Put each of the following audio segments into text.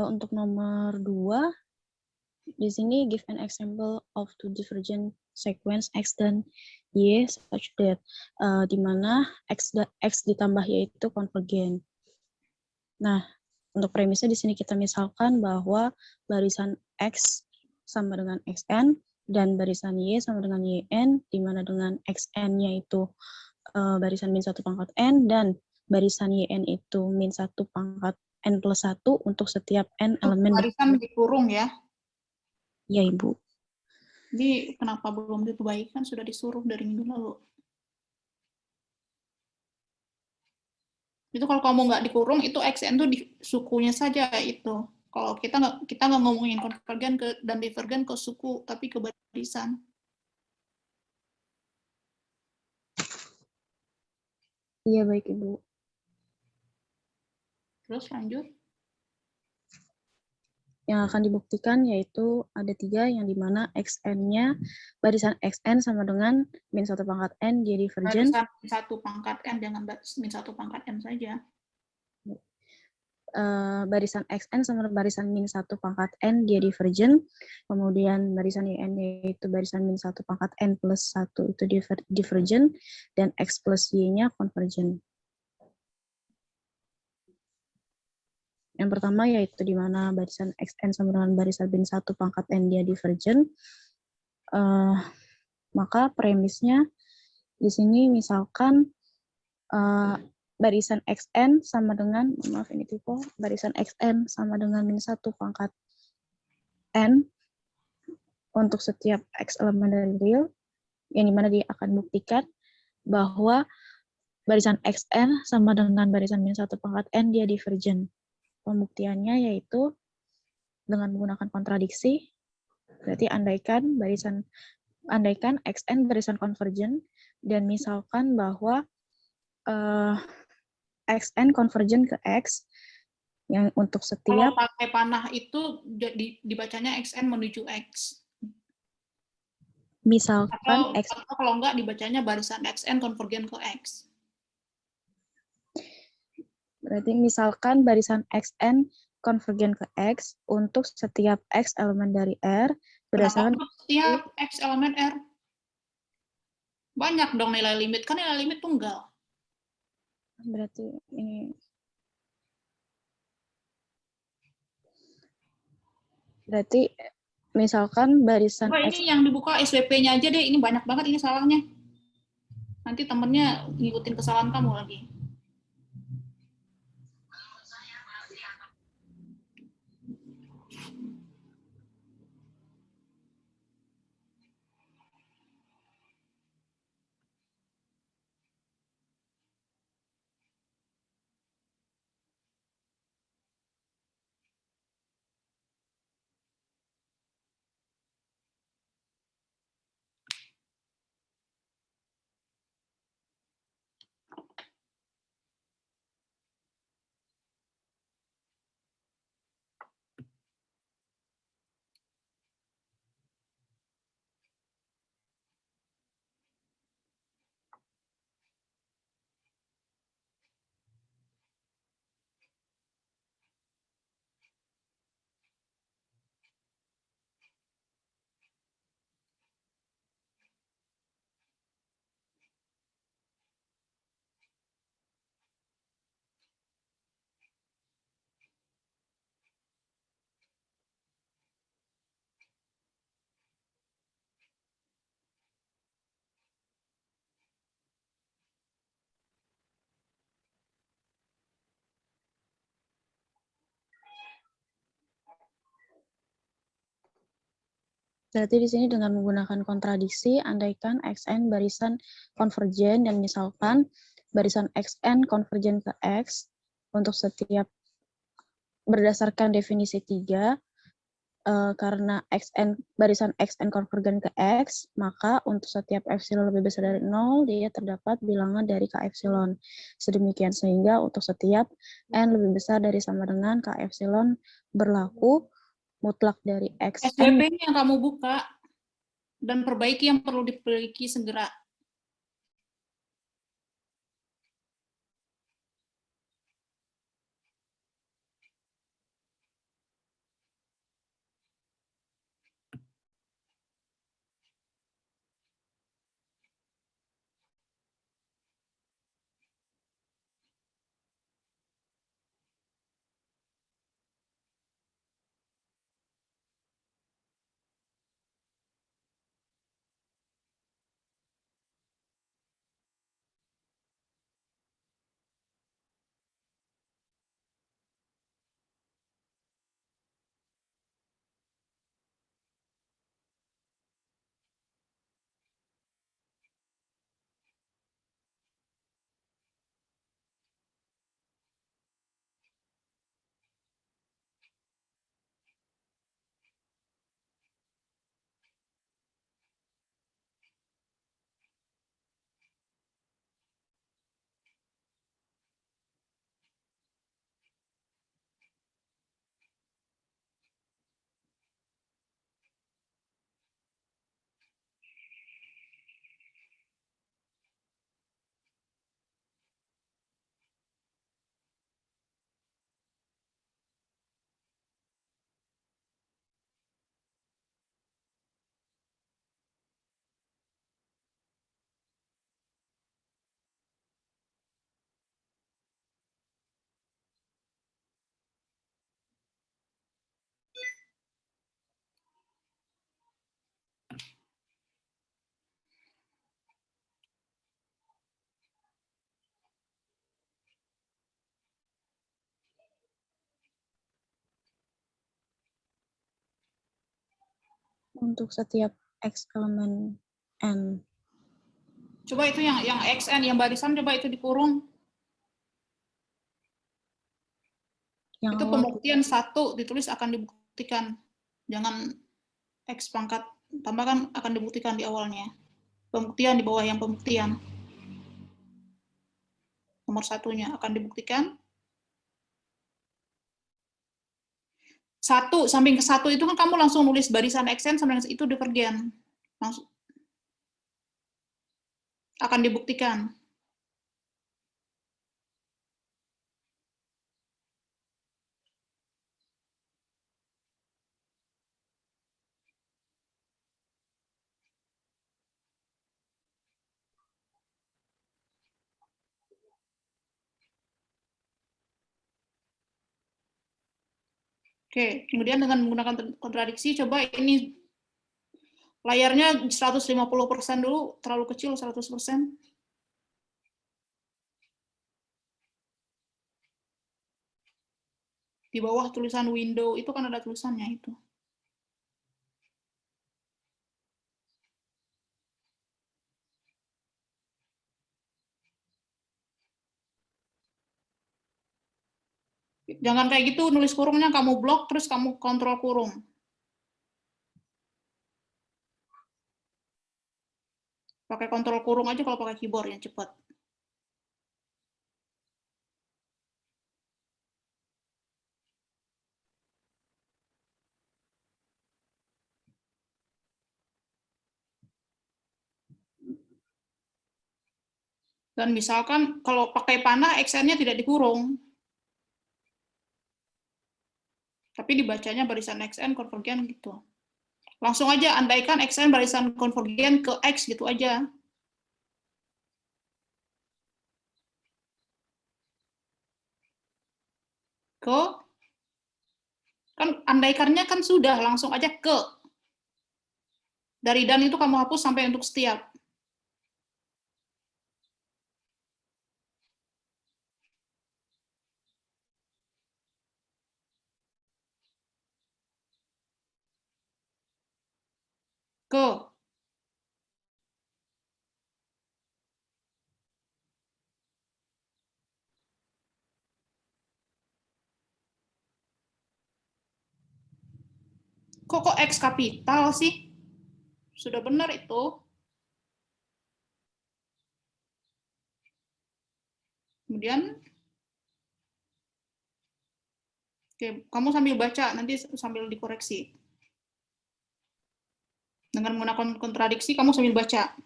Untuk nomor 2, di sini give an example of two divergent sequence X dan Y such that, di mana X ditambah Y itu konvergen. Nah, untuk premisnya di sini kita misalkan bahwa barisan X sama dengan XN dan barisan Y sama dengan YN, di mana dengan XN-nya itu barisan min 1 pangkat N dan barisan YN itu min 1 pangkat N plus 1 untuk setiap N elemen. Barisan dikurung ya? Ya, Ibu. Jadi kenapa belum diperbaikan? Sudah disuruh dari minggu lalu. Itu kalau kamu nggak dikurung, itu XN tuh di sukunya saja itu. Kalau kita nggak ngomongin konvergen dan divergen ke suku, tapi ke barisan. Iya, baik, Ibu. Terus lanjut. Yang akan dibuktikan yaitu ada 3, yang dimana XN-nya, barisan XN sama dengan min 1 pangkat N, dia divergen. Barisan min 1 pangkat N, jangan min 1 pangkat M saja. Barisan XN sama barisan min 1 pangkat N, dia divergen. Kemudian barisan YN yaitu barisan min 1 pangkat N plus 1 itu divergen. Dan X plus Y-nya konvergen. Yang pertama yaitu di mana barisan XN sama dengan barisan min 1 pangkat N dia divergen. Maka premisnya di sini misalkan barisan XN sama dengan, maaf ini tipe, barisan XN sama dengan min 1 pangkat N untuk setiap X elemen dari real, yang dimana dia akan buktikan bahwa barisan XN sama dengan barisan min 1 pangkat N dia divergen. Pembuktiannya yaitu dengan menggunakan kontradiksi, berarti andaikan XN barisan konvergen, dan misalkan bahwa XN konvergen ke X, yang untuk setiap... Kalau pakai panah itu dibacanya XN menuju X. Misalkan atau kalau enggak dibacanya barisan XN konvergen ke X. Berarti misalkan barisan XN konvergen ke X untuk setiap X elemen dari R berdasarkan... Kenapa setiap X elemen R? Banyak dong nilai limit, kan nilai limit tunggal. Berarti ini... Berarti misalkan barisan Coba X... ini yang dibuka SWP-nya aja deh, ini banyak banget ini salahnya. Nanti temennya ngikutin kesalahan kamu lagi. Berarti di sini dengan menggunakan kontradiksi, andaikan XN barisan konvergen dan misalkan barisan XN konvergen ke X untuk setiap berdasarkan definisi 3, karena barisan XN konvergen ke X, maka untuk setiap epsilon lebih besar dari 0, dia terdapat bilangan dari K epsilon. Sedemikian sehingga untuk setiap N lebih besar dari sama dengan K epsilon berlaku mutlak dari XN. SWP yang kamu buka dan perbaiki yang perlu diperbaiki segera. Untuk setiap X elemen N. Coba itu yang XN, yang barisan coba itu dikurung. Yang Itu awal pembuktian 1 ditulis akan dibuktikan. Jangan X pangkat tambahkan akan dibuktikan di awalnya. Pembuktian di bawah yang pembuktian. Nomor 1-nya akan dibuktikan. 1, samping ke 1 itu kan kamu langsung nulis barisan XN sampai itu divergen. Langsung akan dibuktikan. Oke, kemudian dengan menggunakan kontradiksi, coba ini layarnya 150% dulu, terlalu kecil 100%. Di bawah tulisan window itu kan ada tulisannya itu. Jangan kayak gitu, nulis kurungnya kamu blok, terus kamu kontrol kurung. Pakai kontrol kurung aja kalau pakai keyboard yang cepat. Dan misalkan kalau pakai panah, XN-nya tidak dikurung. Tapi dibacanya barisan XN konvergen gitu. Langsung aja andaikan XN barisan konvergen ke X gitu aja. Ke, kan andaikannya kan sudah, langsung aja ke. Dari dan itu kamu hapus sampai untuk setiap. Ke. Kok X kapital sih? Sudah benar itu. Kemudian, oke, kamu sambil baca, nanti sambil dikoreksi. Dengan menggunakan kontradiksi, kamu sambil baca.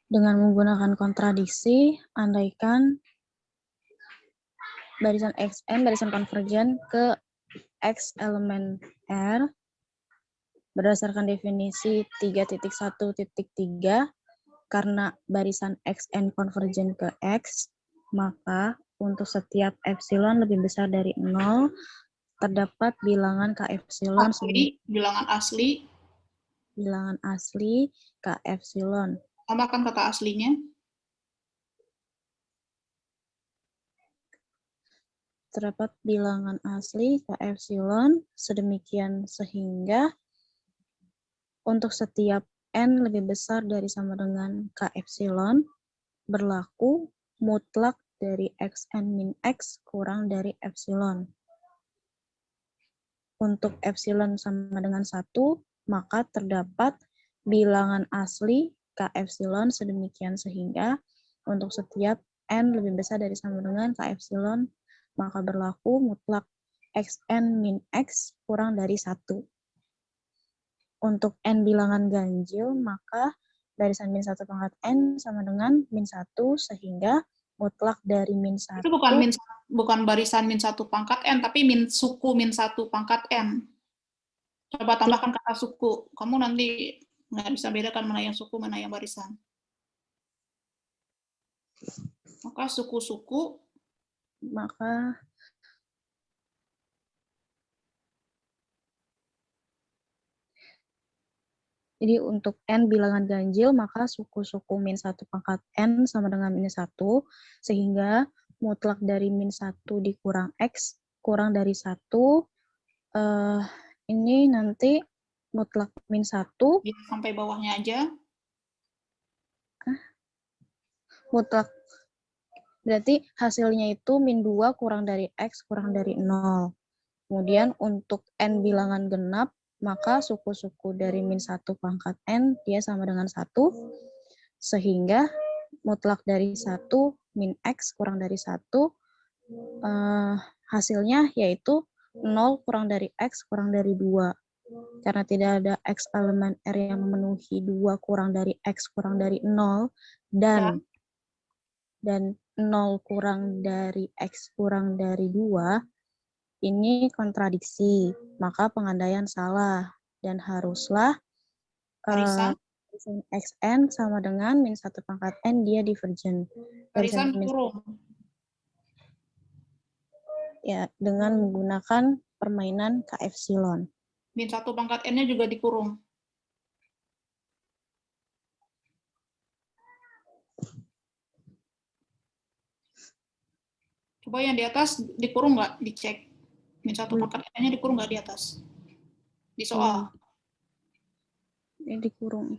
Dengan menggunakan kontradiksi, andaikan barisan XN, barisan konvergen ke X elemen R, berdasarkan definisi 3.1.3, karena barisan XN konvergen ke X, maka untuk setiap epsilon lebih besar dari 0, terdapat bilangan K epsilon Asli, bilangan asli. Bilangan asli K epsilon. Tambahkan kata aslinya. Terdapat bilangan asli K epsilon sedemikian sehingga untuk setiap N lebih besar dari sama dengan K epsilon berlaku mutlak dari Xn min X kurang dari epsilon. Untuk epsilon sama dengan 1, maka terdapat bilangan asli K epsilon sedemikian sehingga untuk setiap N lebih besar dari sama dengan K epsilon, maka berlaku mutlak Xn min X kurang dari 1. Untuk N bilangan ganjil, maka barisan min 1 pangkat N sama dengan min 1, sehingga mutlak dari min 1. Itu bukan barisan min 1 pangkat N, tapi suku min 1 pangkat N. Coba tambahkan kata suku. Kamu nanti nggak bisa bedakan mana yang suku, mana yang barisan. Maka suku-suku, maka jadi untuk N bilangan ganjil, maka suku-suku min 1 pangkat N sama dengan min 1, sehingga mutlak dari min 1 dikurang X kurang dari 1, ini nanti mutlak min 1, Bisa sampai bawahnya aja. mutlak. Berarti hasilnya itu min 2 kurang dari X kurang dari 0. Kemudian untuk N bilangan genap, maka suku-suku dari min 1 pangkat N dia sama dengan 1, sehingga mutlak dari 1 min X kurang dari 1, hasilnya yaitu 0 kurang dari X kurang dari 2. Karena tidak ada X elemen R yang memenuhi 2 kurang dari X kurang dari 0, dan 0 kurang dari X kurang dari 2, ini kontradiksi, maka pengandaian salah, dan haruslah Barisan Xn sama dengan min 1 pangkat N, dia divergen. barisan kurung. Ya, dengan menggunakan permainan K epsilon. Min 1 pangkat N-nya juga dikurung. Coba yang di atas dikurung nggak? Dicek. Min 1 pangkat N-nya dikurung nggak di atas? Di soal. Ini dikurung.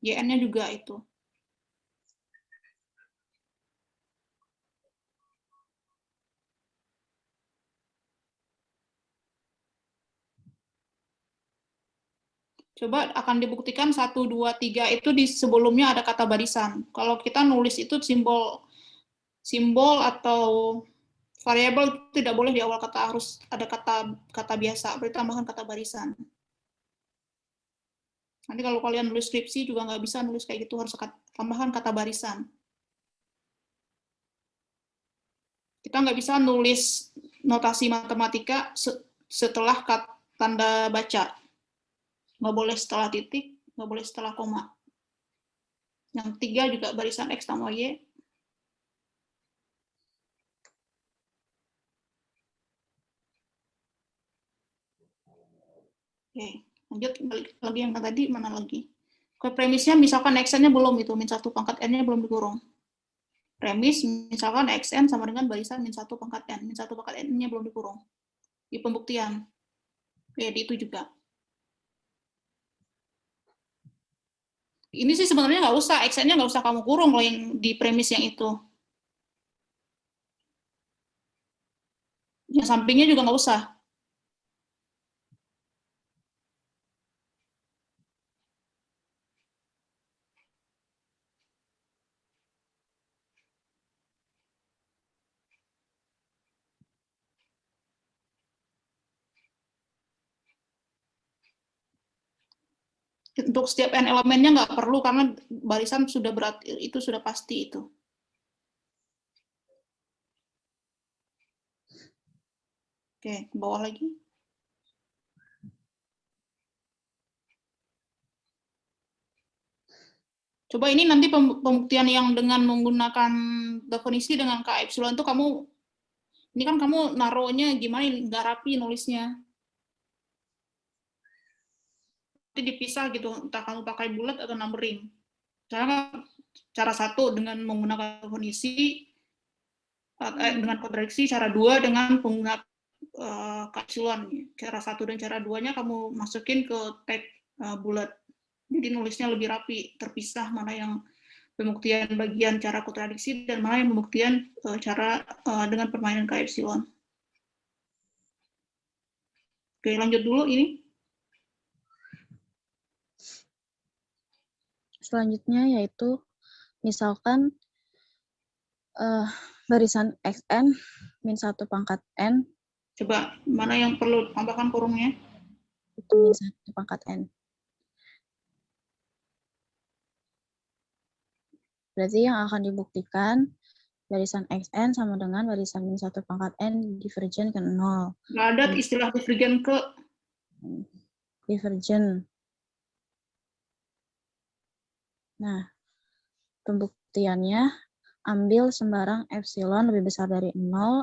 YN-nya juga itu. Coba akan dibuktikan 1, 2, 3 itu di sebelumnya ada kata barisan. Kalau kita nulis itu simbol atau variabel tidak boleh di awal kata, harus ada kata biasa, berarti tambahkan kata barisan. Nanti kalau kalian nulis skripsi juga nggak bisa nulis kayak gitu, harus tambahkan kata barisan. Kita nggak bisa nulis notasi matematika setelah tanda baca. Nggak boleh setelah titik, nggak boleh setelah koma. Yang 3 juga barisan X tambah Y. Oke, lanjut balik lagi yang tadi, mana lagi? Ke premisnya misalkan Xn-nya belum itu, min 1 pangkat N-nya belum dikurung. Premis misalkan Xn sama dengan barisan min 1 pangkat N. Min 1 pangkat N-nya belum dikurung. Di pembuktian. Oke, di itu juga. Ini sih sebenarnya nggak usah, Xn-nya nggak usah kamu kurung kalau yang di premis yang itu. Yang sampingnya juga nggak usah. Untuk setiap n elemennya nggak perlu karena barisan sudah berarti itu sudah pasti itu. Oke, ke bawah lagi. Coba ini nanti pembuktian yang dengan menggunakan definisi dengan K epsilon itu kamu, ini kan kamu naruhnya gimana, nggak rapi nulisnya. Nanti dipisah gitu, entah kamu pakai bulat atau numbering. Cara satu dengan menggunakan definisi, dengan kontradiksi, cara dua dengan penggunaan K epsilon. Cara satu dan cara duanya kamu masukin ke tag bulat. Jadi nulisnya lebih rapi, terpisah mana yang pembuktian bagian cara kontradiksi dan mana yang pembuktian cara dengan permainan K epsilon. Oke, lanjut dulu ini. Selanjutnya yaitu misalkan barisan Xn min 1 pangkat N. Coba mana yang perlu tambahkan kurungnya? Itu min 1 pangkat N. Berarti yang akan dibuktikan barisan Xn sama dengan barisan min 1 pangkat N divergen ke 0. Nggak ada istilah divergen ke. Divergen. Nah, pembuktiannya, ambil sembarang epsilon lebih besar dari 0,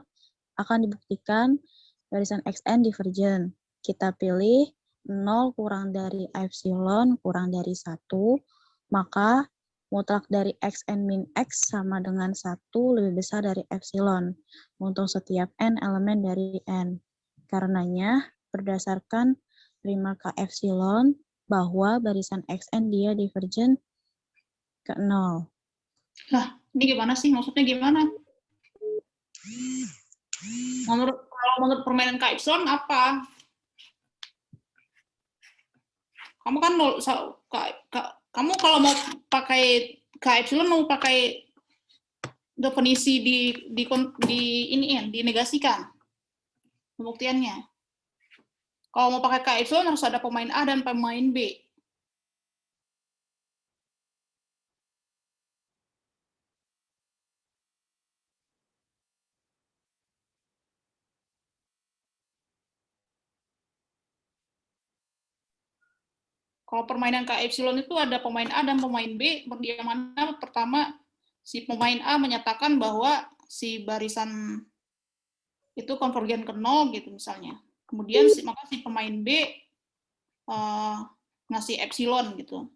akan dibuktikan barisan Xn divergen. Kita pilih 0 kurang dari epsilon kurang dari 1, maka mutlak dari Xn min X sama dengan 1 lebih besar dari epsilon untuk setiap n elemen dari n. Karenanya, berdasarkan prima K epsilon bahwa barisan XN dia divergen ke 0. Lah, ini gimana sih? Maksudnya gimana? Kalau menurut permainan K epsilon apa? Kamu kan kamu kalau mau pakai K epsilon mau pakai definisi di ini ya, dinegasikan pembuktiannya. Kalau mau pakai K epsilon harus ada pemain A dan pemain B. Kalau permainan K epsilon itu ada pemain A dan pemain B, yang mana pertama si pemain A menyatakan bahwa si barisan itu konvergen ke 0 gitu misalnya. Kemudian maka si pemain B ngasih epsilon gitu.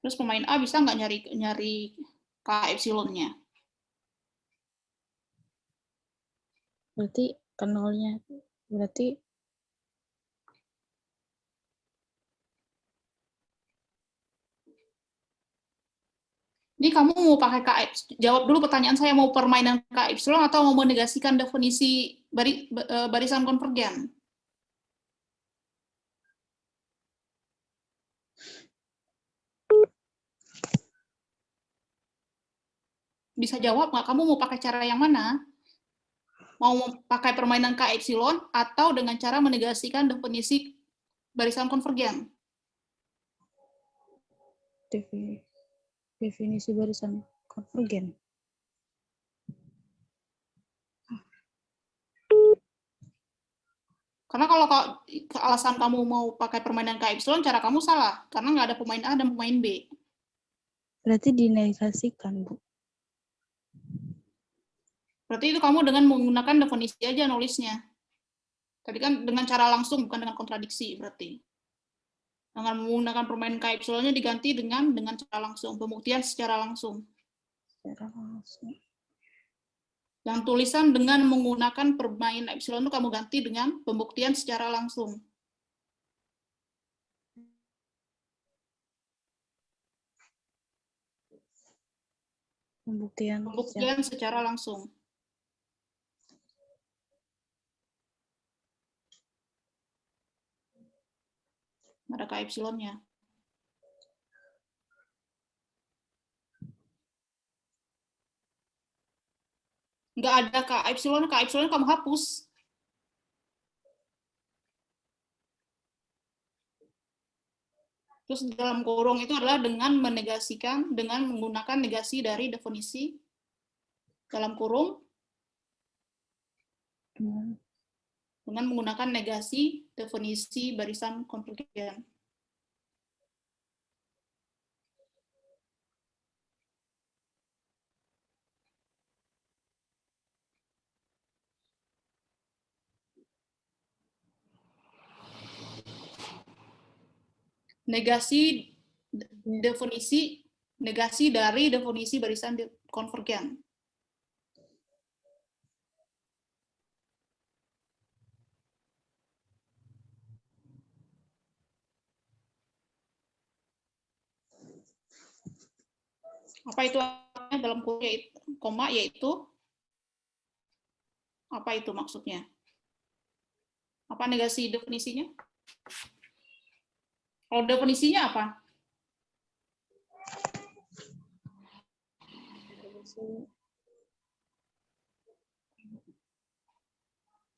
Terus pemain A bisa nggak nyari K epsilonnya? Berarti ke 0-nya. Berarti ini kamu mau pakai K, jawab dulu pertanyaan saya, mau permainan K epsilon atau mau menegasikan definisi barisan konvergen? Bisa jawab nggak? Kamu mau pakai cara yang mana? Mau pakai permainan K epsilon atau dengan cara menegasikan definisi barisan konvergen? definisi barisan konvergen. Karena kalau alasan kamu mau pakai permainan K epsilon, cara kamu salah. Karena nggak ada pemain A dan pemain B. Berarti dinegasikan, Bu. Berarti itu kamu dengan menggunakan definisi aja nulisnya. Tadi kan dengan cara langsung, bukan dengan kontradiksi berarti. Dengan menggunakan permainan K epsilonnya diganti dengan cara langsung, pembuktian secara langsung. Secara langsung. Yang tulisan dengan menggunakan permainan epsilon itu kamu ganti dengan pembuktian secara langsung. Pembuktian secara langsung. Ada K epsilonnya. Nggak ada K epsilon kamu hapus. Terus dalam kurung itu adalah dengan menggunakan negasi dari definisi dalam kurung dengan menggunakan negasi definisi barisan konvergen. Negasi dari definisi barisan konvergen. Apa itu dalam kurung koma yaitu apa itu maksudnya? Apa negasi definisinya? Kalau definisinya apa?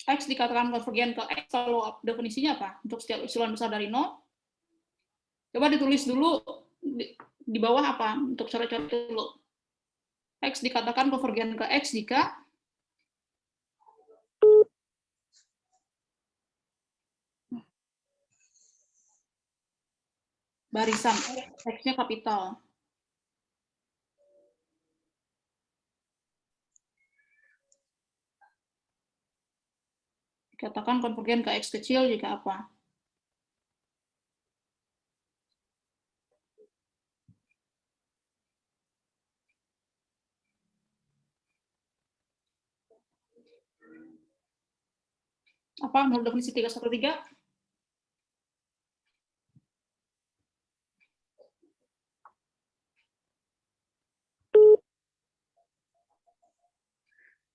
X dikatakan konvergen ke X, kalau definisinya apa? Untuk setiap epsilon besar dari 0. Coba ditulis dulu di bawah apa? Untuk coret-coret dulu. X dikatakan konvergen ke X jika barisan X-nya kapital. Dikatakan konvergen ke X kecil jika apa? Apa menurut definisi 313?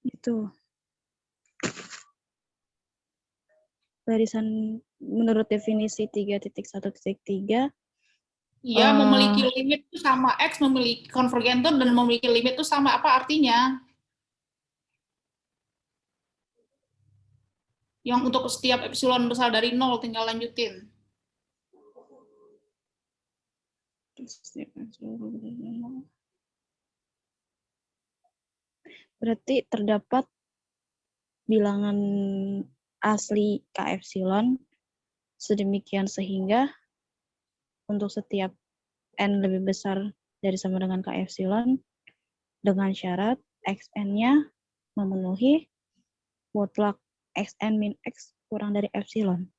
Itu barisan menurut definisi 3.1.3 Iya, memiliki limit itu sama X, memiliki konvergenton dan memiliki limit itu sama, apa artinya? Yang untuk setiap epsilon besar dari 0, tinggal lanjutin. berarti terdapat bilangan asli K epsilon sedemikian sehingga untuk setiap N lebih besar dari sama dengan K epsilon dengan syarat Xn-nya memenuhi mutlak Xn min X kurang dari epsilon.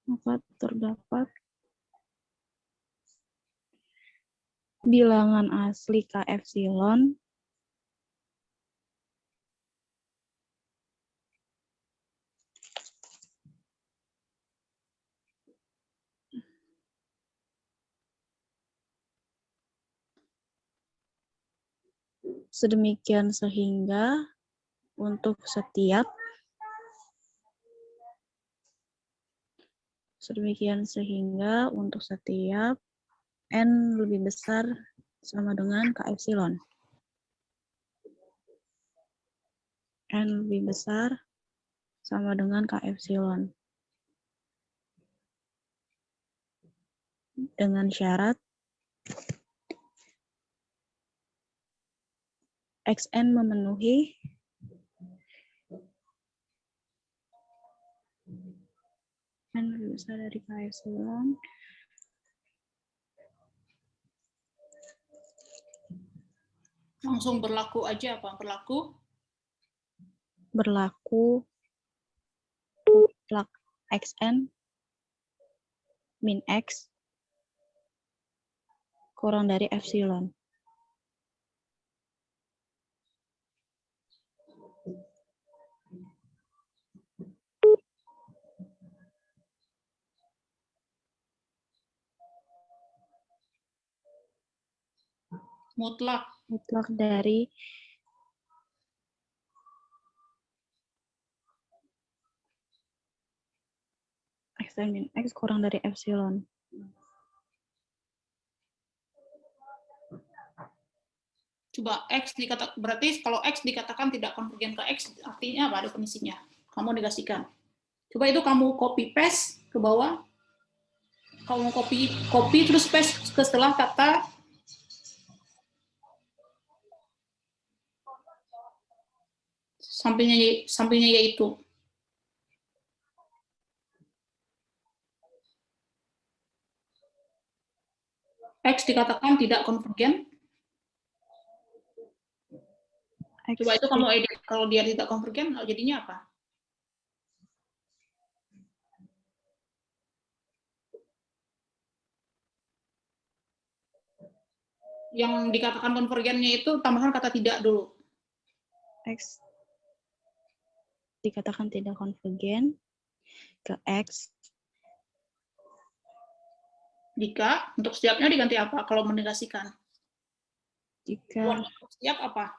Maka terdapat bilangan asli K epsilon sedemikian sehingga untuk setiap N lebih besar sama dengan K epsilon. N lebih besar sama dengan K epsilon. Dengan syarat Xn memenuhi N lebih besar dari K epsilon Langsung berlaku aja apa? berlaku mutlak Xn min X kurang dari epsilon. Mutlak. Mutlak dari Xn min X kurang dari epsilon. Coba X dikatakan, berarti kalau X dikatakan tidak konvergen ke X, artinya apa definisinya? Kamu negasikan. Coba itu kamu copy paste ke bawah. Kamu copy terus paste ke setelah kata sampingnya yaitu. X dikatakan tidak konvergen. Coba itu kamu edit, kalau dia tidak konvergen, jadinya apa? Yang dikatakan konvergennya itu tambahkan kata tidak dulu. X dikatakan tidak konvergen ke X. Jika untuk setiapnya diganti apa kalau menegasikan? Jika untuk setiap apa?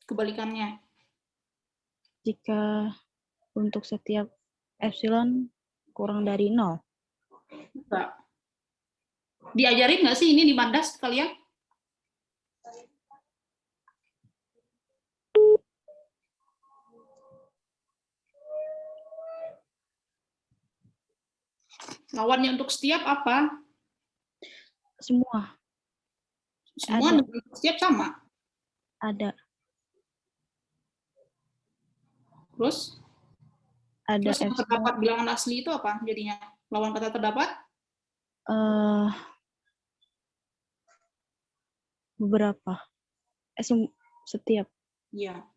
Kebalikannya. Jika untuk setiap epsilon kurang dari 0. Enggak. Diajarin nggak sih ini di Mandas kalian? Lawannya untuk setiap apa? Semua. Semua Ada. untuk setiap sama. Ada. Terus? Ada Terus yang terdapat bilangan asli itu apa jadinya? Lawan kata terdapat? Beberapa. Setiap. Iya.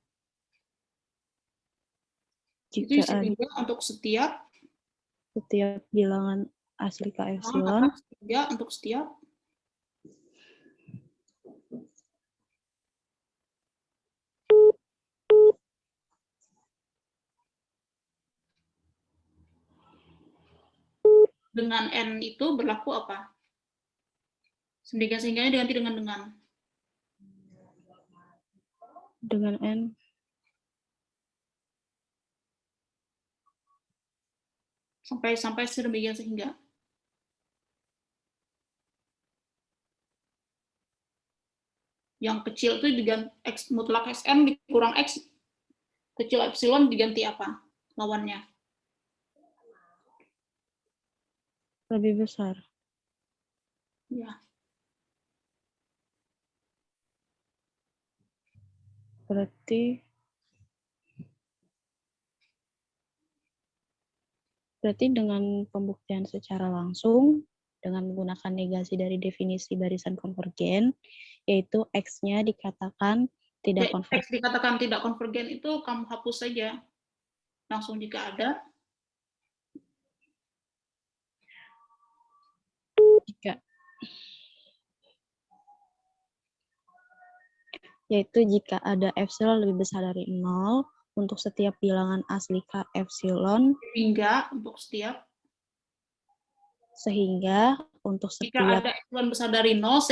Itu Jika ada sehingga untuk setiap bilangan asli K epsilon, akan sehingga untuk setiap dengan N itu berlaku apa? Sehingga diganti dengan dengan N sampai sedemikian sehingga. Yang kecil itu diganti X mutlak Sn dikurang X kecil epsilon diganti apa lawannya? lebih besar. Ya. Berarti dengan pembuktian secara langsung, dengan menggunakan negasi dari definisi barisan konvergen, yaitu X-nya dikatakan tidak konvergen. X dikatakan tidak konvergen itu kamu hapus saja. Langsung jika ada. Jika ada epsilon lebih besar dari 0, untuk setiap bilangan asli K epsilon, sehingga untuk jika setiap ada epsilon besar dari 0,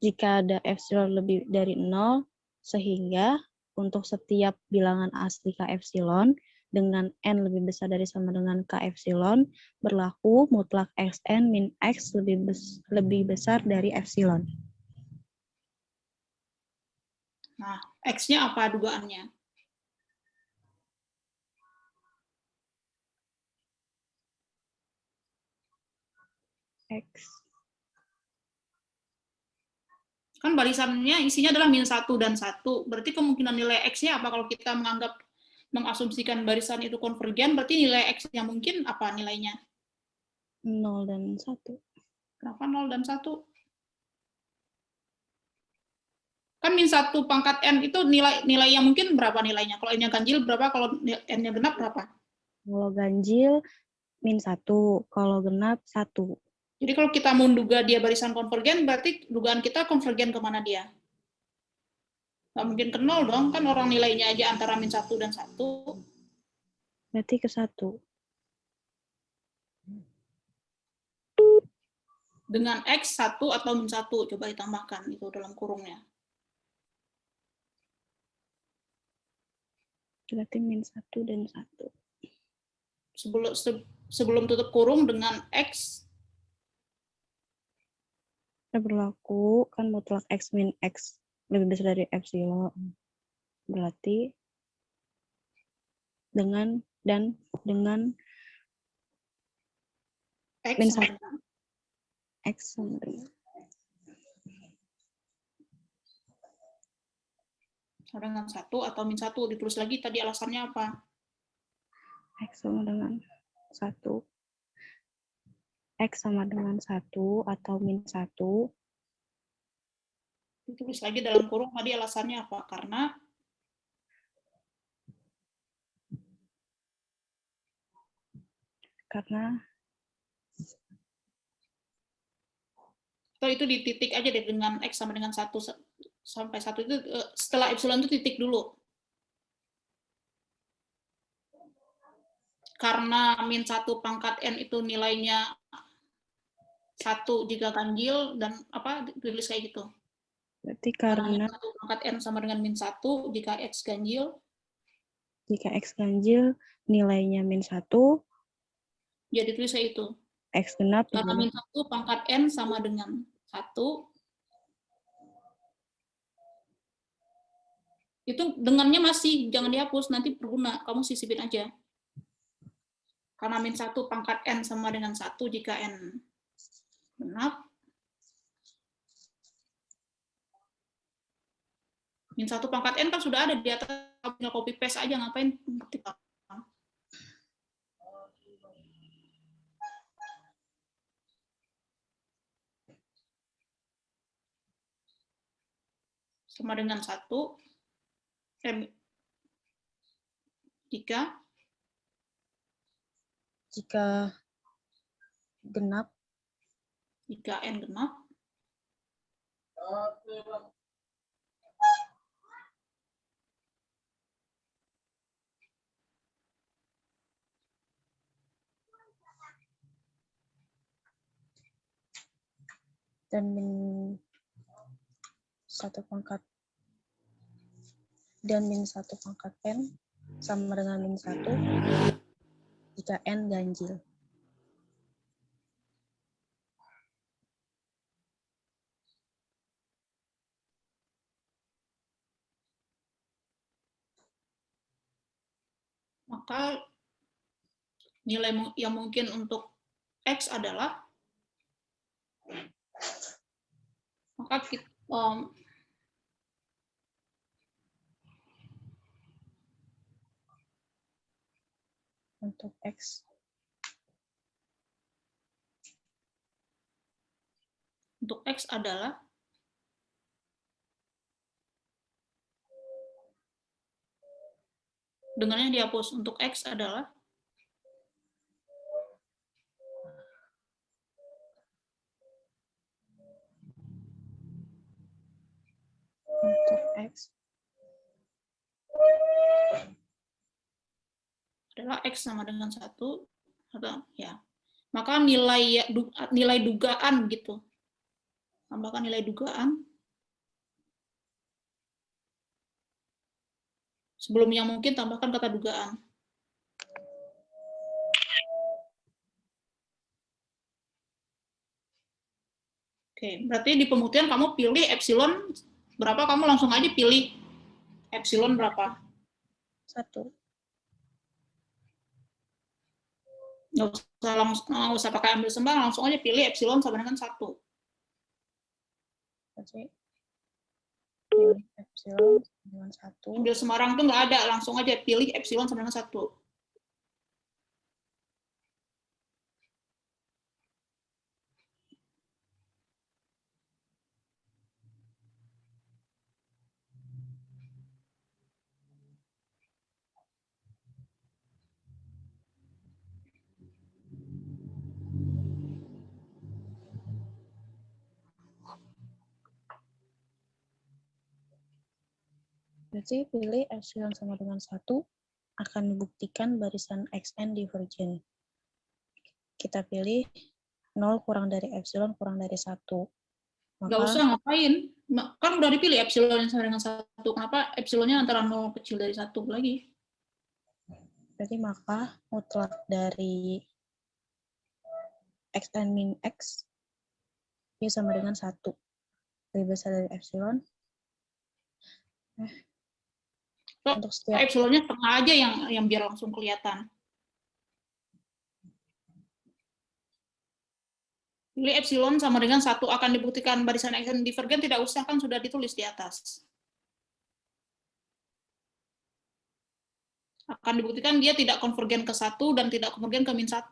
jika ada epsilon lebih dari 0, sehingga untuk setiap bilangan asli K epsilon dengan N lebih besar dari sama dengan K epsilon, berlaku mutlak Xn min X lebih besar dari epsilon. Nah, X-nya apa dugaannya? X. Kan barisannya isinya adalah min 1 dan 1. Berarti kemungkinan nilai X-nya apa kalau kita mengasumsikan barisan itu konvergen, berarti nilai X-nya mungkin apa nilainya? 0 dan 1. Kenapa 0 dan 1? Kan min 1 pangkat N itu nilai yang mungkin berapa nilainya? Kalau N-nya ganjil berapa? Kalau N-nya genap berapa? Kalau ganjil min 1, kalau genap 1. Jadi kalau kita menduga dia barisan konvergen, berarti dugaan kita konvergen kemana dia? Nggak mungkin ke 0 dong, kan orang nilainya aja antara min 1 dan 1. Berarti ke 1. Dengan X 1 atau min 1, coba ditambahkan itu dalam kurungnya. Berarti min 1 dan 1. Sebelum tutup kurung dengan X berlaku kan mutlak X min X lebih besar dari epsilon. Berarti dengan X min sama 1 dengan X sama dengan dengan 1 atau min 1, ditulis lagi tadi alasannya apa? X sama dengan 1. X sama dengan 1 atau min 1. Ditulis lagi dalam kurung tadi alasannya apa? Karena atau itu di titik aja deh dengan X sama dengan 1 sampai 1 itu setelah epsilon itu titik dulu. Karena min 1 pangkat N itu nilainya 1 jika ganjil dan apa tulis kayak gitu. Berarti karena 1 pangkat N sama dengan min 1 jika X ganjil. Jika X ganjil nilainya min 1. Ya ditulis kayak itu. X genap. Karena min 1 pangkat N sama dengan 1. Itu dengannya masih, jangan dihapus, nanti berguna, kamu sisipin aja. Karena min 1 pangkat N sama dengan 1 jika N genap. Min 1 pangkat N kan sudah ada di atas, tinggal copy paste aja, ngapain ngetik. Sama dengan 1. Jika genap, jika N genap, dan min 1 pangkat N sama dengan min 1 jika N ganjil. maka nilai yang mungkin untuk X adalah, maka kita, Untuk X adalah dengannya dihapus. Untuk X adalah X sama dengan 1, atau ya. Maka nilai dugaan gitu. Tambahkan nilai dugaan. Sebelum yang mungkin tambahkan kata dugaan. Oke, berarti di pembuktian kamu pilih epsilon berapa, kamu langsung aja pilih epsilon berapa. 1. Nggak usah pakai ambil sembang, langsung aja pilih epsilon sama dengan 1. Jadi pilih epsilon sama dengan 1. Ambil sembarang tuh nggak ada, langsung aja pilih epsilon sama dengan 1. Berarti pilih epsilon sama dengan 1 akan dibuktikan barisan XN divergen. Kita pilih 0 kurang dari epsilon kurang dari 1. Nggak usah, ngapain? Kan udah dipilih epsilon yang sama dengan 1. Kenapa epsilonnya antara 0 kecil dari 1 lagi? Berarti maka mutlak dari XN min X ini sama dengan 1. Lebih besar dari epsilon. Untuk setiap epsilonnya setengah aja yang biar langsung kelihatan. Pilih epsilon sama dengan 1 akan dibuktikan barisan XN divergen, tidak usah, kan sudah ditulis di atas. Akan dibuktikan dia tidak konvergen ke 1 dan tidak konvergen ke min 1.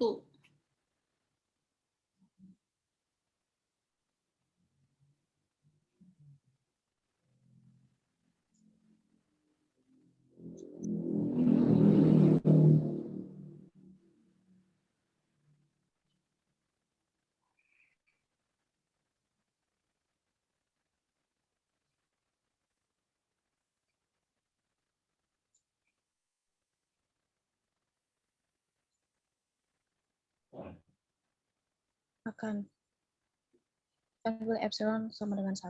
akan ambil epsilon sama dengan 1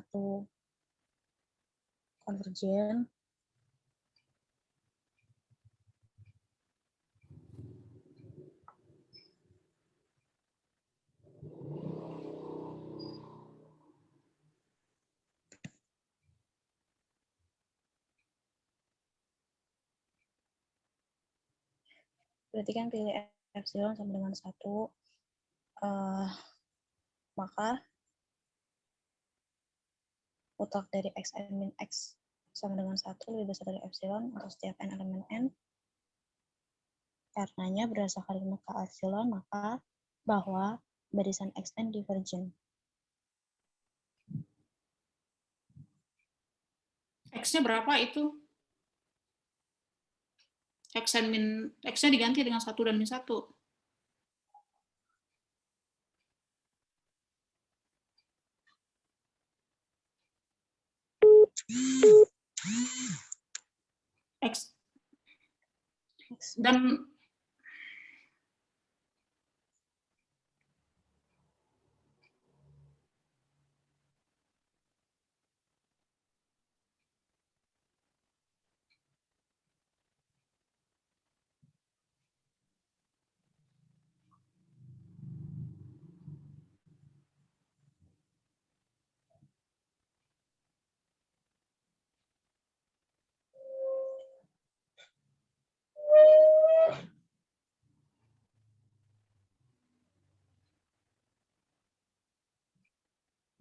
konvergen berarti kan pilih epsilon sama dengan 1 maka mutlak dari XN min X sama dengan 1 lebih besar dari epsilon untuk setiap n elemen n. Karenanya berdasarkan limit K epsilon maka bahwa barisan XN divergen. X-nya berapa itu? X and min, X-nya diganti dengan 1 dan min 1. X. Dan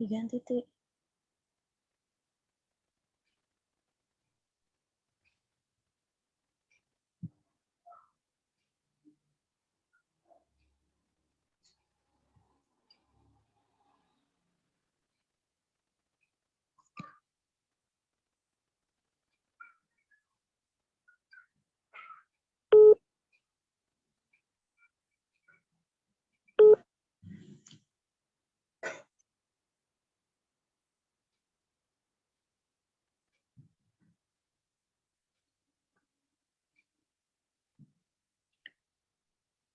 diganti Ti.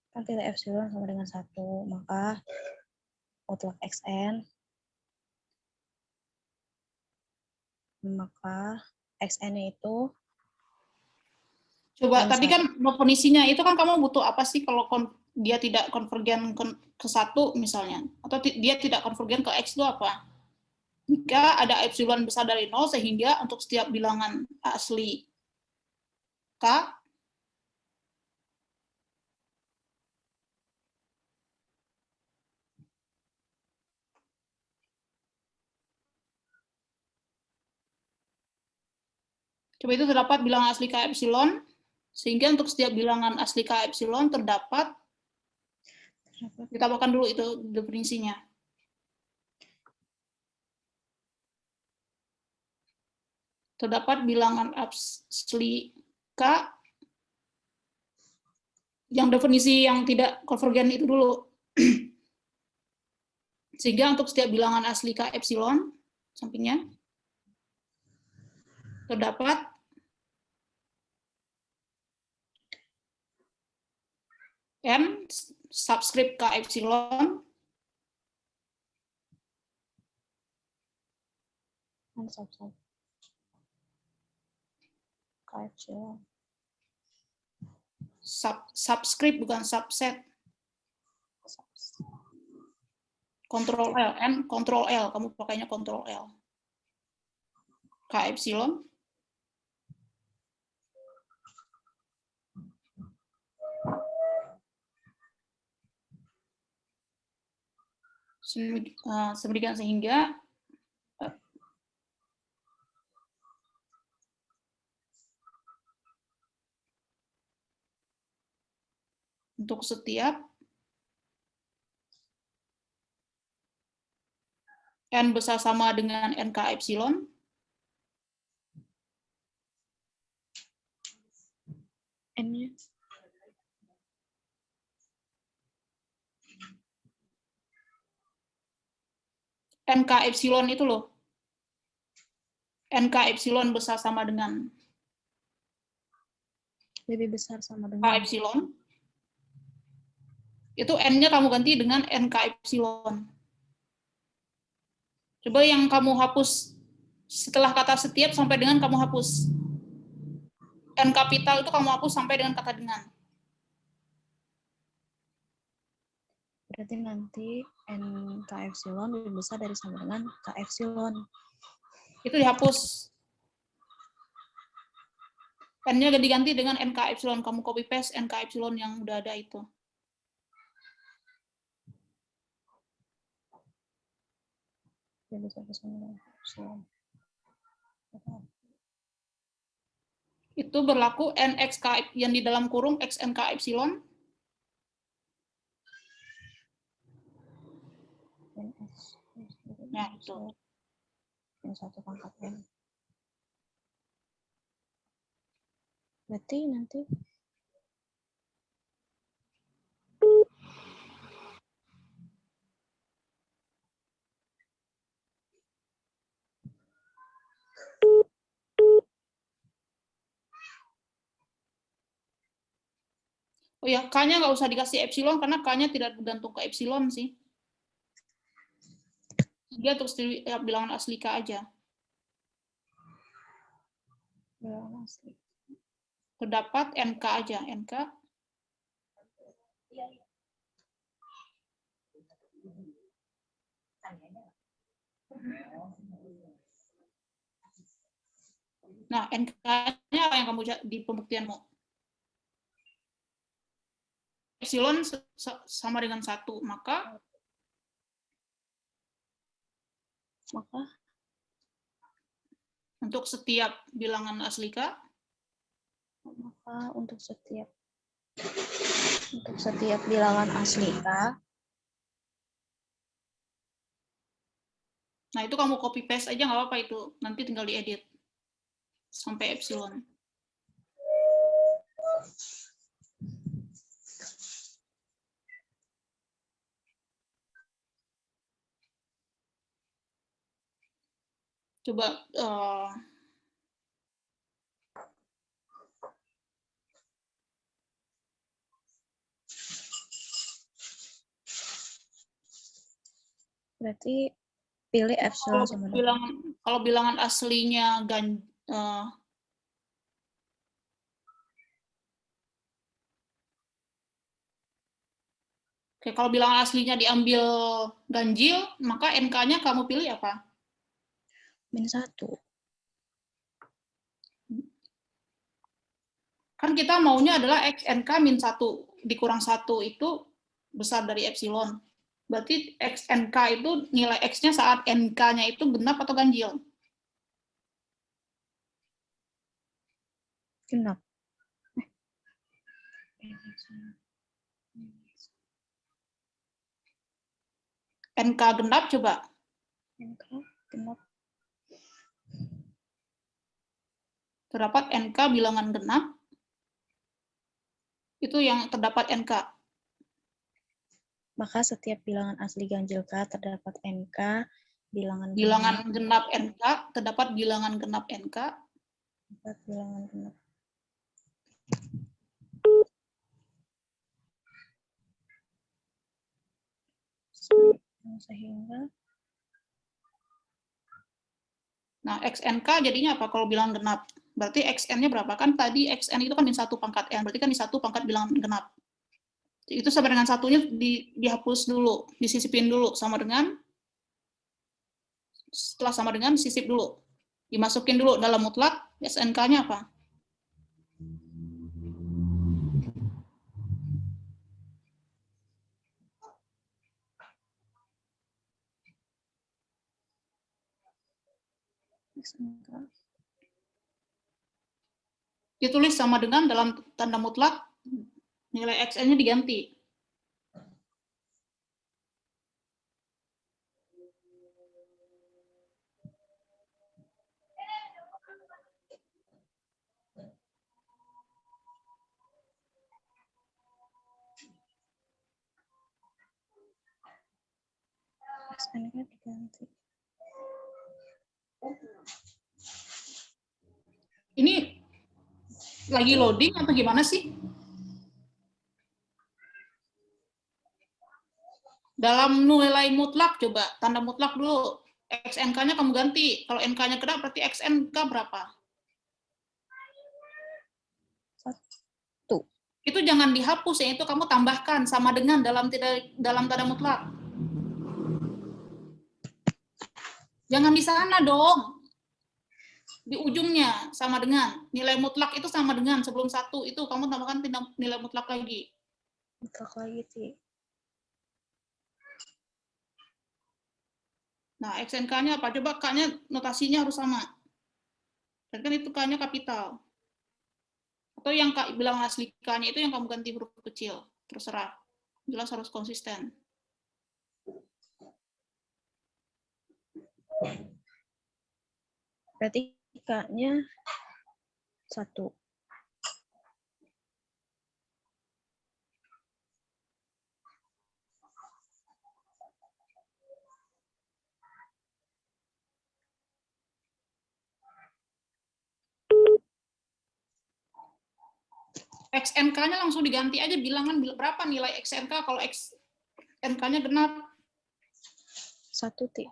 Kan kita epsilon sama dengan 1, maka mutlak xn, maka xn itu coba min tadi 1. kan definisinya itu kan kamu butuh apa sih kalau dia tidak konvergen ke 1 misalnya, atau dia tidak konvergen ke X itu apa? Jika ada epsilon besar dari 0 sehingga untuk setiap bilangan asli K coba itu terdapat bilangan asli K epsilon, sehingga untuk setiap bilangan asli K epsilon terdapat, ditambahkan dulu itu definisinya. Terdapat bilangan asli K yang definisi yang tidak konvergen itu dulu. Sehingga untuk setiap bilangan asli K epsilon, sampingnya, terdapat N subskrip K epsilon K epsilon. Subskrip bukan subset. Kontrol L, N kontrol L, kamu pakainya kontrol L. K epsilon sedemikian sehingga untuk setiap N besar sama dengan NK epsilon, N-nya NK epsilon itu loh, NK epsilon besar sama dengan lebih besar sama K dengan epsilon, itu N-nya kamu ganti dengan NK epsilon. Coba yang kamu hapus setelah kata setiap sampai dengan kamu hapus. N kapital itu kamu hapus sampai dengan kata dengan. berarti nanti NK epsilon lebih besar dari sama dengan K epsilon. Itu dihapus. N-nya diganti dengan NK epsilon. Kamu copy paste NK epsilon yang udah ada itu. Lebih besar sama dengan K epsilon. Itu berlaku NXK yang di dalam kurung XNK epsilon. Nah, itu. Yang 1 pangkat N. Berarti nanti Oh ya, K-nya nggak usah dikasih epsilon karena K-nya tidak bergantung ke epsilon sih. Dia terus ya, bilangan asli K aja. Bilangan asli. Terdapat NK aja, NK. Nah, NK-nya apa yang kamu di pembuktianmu? Epsilon sama dengan 1, maka untuk setiap bilangan asli K, maka untuk setiap bilangan asli K, nah itu kamu copy paste aja nggak apa-apa itu, nanti tinggal diedit sampai epsilon. Coba berarti pilih epsilon sama dengan. Kalau bilangan aslinya Oke, kalau bilangan aslinya diambil ganjil, maka NK-nya kamu pilih apa? -1. Kan kita maunya adalah XNK -1, dikurang 1 itu besar dari epsilon. Berarti XNK itu nilai X-nya saat NK-nya itu genap atau ganjil? Genap. NK genap coba. NK genap. Terdapat NK bilangan genap. Itu yang terdapat NK. Maka setiap bilangan asli ganjil K terdapat NK bilangan genap NK, terdapat bilangan genap NK. Terdapat bilangan genap. Sehingga Nah, XNK jadinya apa kalau bilangan genap? Berarti XN-nya berapa? Kan tadi XN itu kan di 1 pangkat N, berarti kan di 1 pangkat bilangan genap. Itu sama dengan satunya dihapus dulu, disisipin dulu, setelah sama dengan sisip dulu. Dimasukin dulu dalam mutlak, SNK-nya apa? Ditulis sama dengan dalam tanda mutlak, nilai XN-nya diganti. SNK diganti. Ini lagi loading atau gimana sih? Dalam nilai mutlak, coba tanda mutlak dulu. XNK-nya kamu ganti. Kalau NK-nya kena, berarti XNK berapa? 1. Itu jangan dihapus, ya itu kamu tambahkan sama dengan dalam tanda mutlak. Jangan di sana dong. Di ujungnya sama dengan nilai mutlak itu sama dengan sebelum 1 itu kamu tambahkan nilai mutlak lagi. Mutlak lagi sih. Nah, XNK-nya apa? Coba K-nya notasinya harus sama. Dan kan itu K-nya kapital. Atau yang bilang asli K-nya itu yang kamu ganti huruf kecil. Terserah. Jelas harus konsisten. Berarti K-nya 1. XNK-nya langsung diganti aja, bilangan berapa nilai XNK kalau XNK-nya genap. 1 T.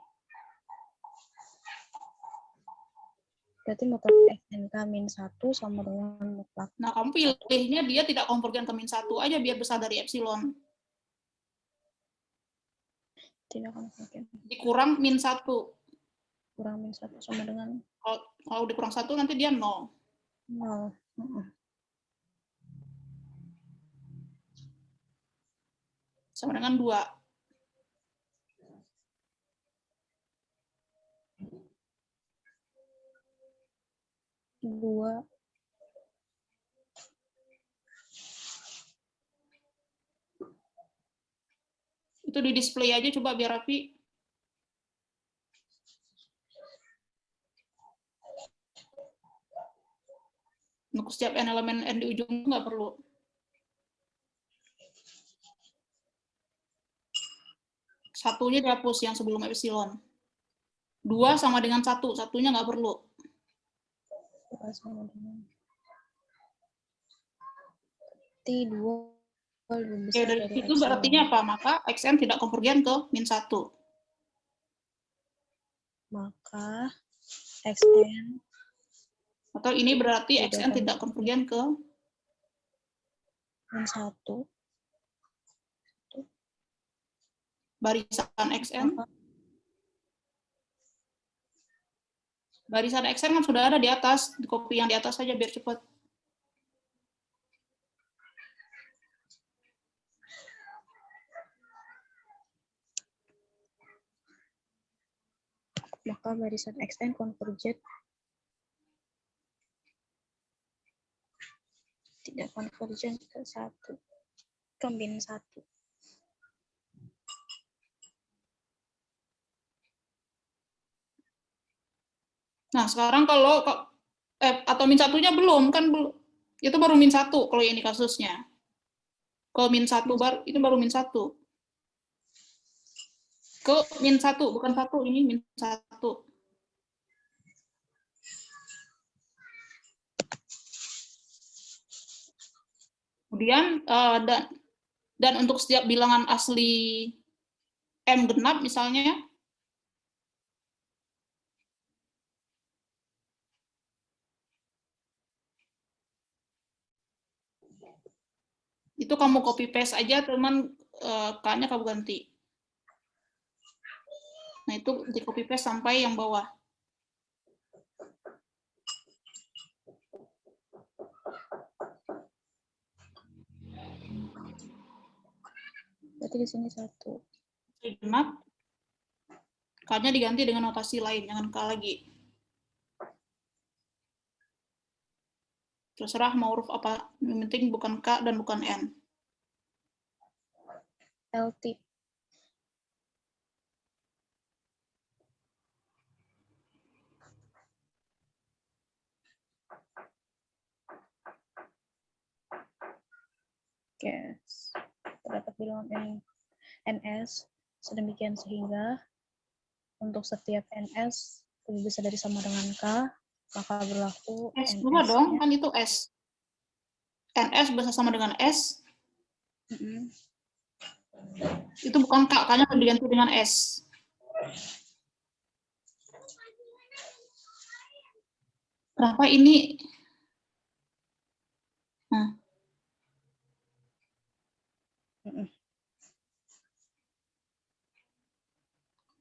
Berarti mutlak XNK min 1 sama dengan mutlak. Nah, kamu pilihnya dia tidak konvergen ke min 1 aja biar besar dari epsilon. Tidak konvergen. Dikurang min 1. Kurang min 1 sama dengan Kalau dikurang 1 nanti dia 0. 0. Sama dengan 2. Itu di display aja coba biar rapi. Untuk setiap elemen n di ujung nggak perlu. Satunya dihapus yang sebelum epsilon. 2 sama dengan 1, satunya nggak perlu. 2 sama dengan T2 lebih besar Oke, dari dari situ epsilon. artinya apa? Maka xn tidak konvergen ke min 1. Maka xn Atau ini berarti tidak xn tidak konvergen ke min 1. barisan xn. Maka Barisan xn kan sudah ada di atas, di copy yang di atas saja biar cepat. maka barisan xn konvergen tidak konvergen ke 1. Ke min 1. Nah, sekarang kalau atau min 1-nya belum, kan belum. Itu baru min 1 kalau ini kasusnya. Kalau min 1 itu baru min 1. Ke min 1, bukan 1, ini min 1. Kemudian, dan untuk setiap bilangan asli M genap misalnya, itu kamu copy paste aja, teman, K-nya kamu ganti. Nah, itu di copy paste sampai yang bawah. Berarti di sini 1. Genap, K-nya diganti dengan notasi lain, jangan K lagi. Terserah mau huruf apa, yang penting bukan K dan bukan N. LT. Oke, terdapat bilangan NS sedemikian sehingga untuk setiap NS lebih besar dari sama dengan K, maka berlaku S2 NS dong, kan itu S. NS besar sama dengan S. Itu bukan K, K-nya diganti dengan S. Kenapa ini?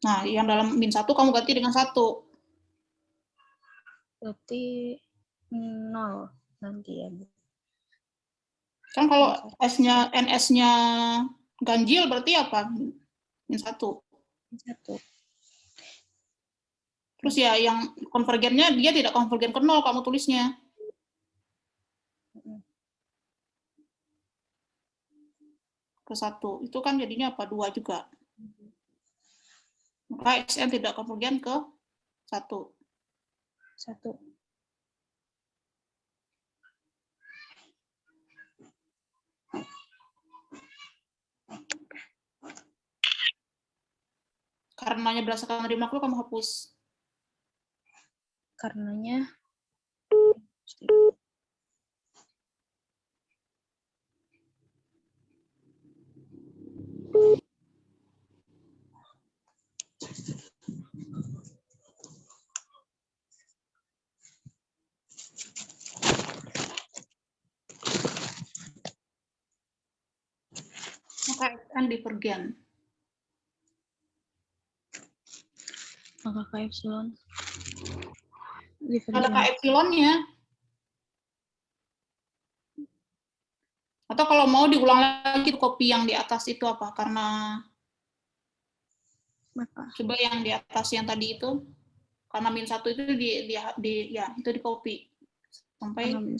Nah, yang dalam min 1 kamu ganti dengan 1. Berarti 0 nanti ya, Bu. Kan kalau S-nya, NS-nya ganjil berarti apa? Min 1. 1. Terus ya yang konvergennya dia tidak konvergen ke 0 kamu tulisnya. Ke 1. Itu kan jadinya apa? 2 juga. Maka XN tidak konvergen ke 1. 1. Karenanya berdasarkan dari makhluk kamu hapus. Karenanya KXN divergen. Maka K epsilon Ada divergen. K epsilonnya. Atau kalau mau diulang lagi kopi yang di atas itu apa? Karena Maka coba yang di atas yang tadi itu, karena min 1 itu ya itu di copy sampai karena min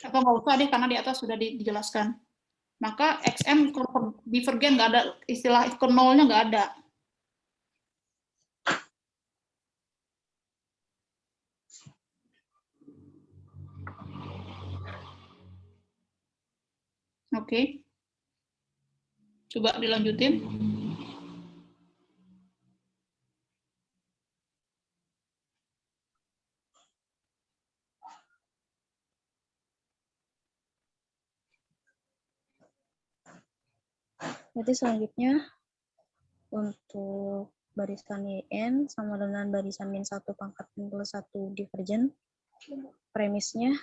atau nggak usah deh karena di atas sudah dijelaskan. Maka XM divergen nggak ada, istilah ke nolnya nggak ada. Oke. Coba dilanjutin. Berarti selanjutnya untuk barisan YN sama dengan barisan min 1 pangkat min plus 1 divergen. Premisnya,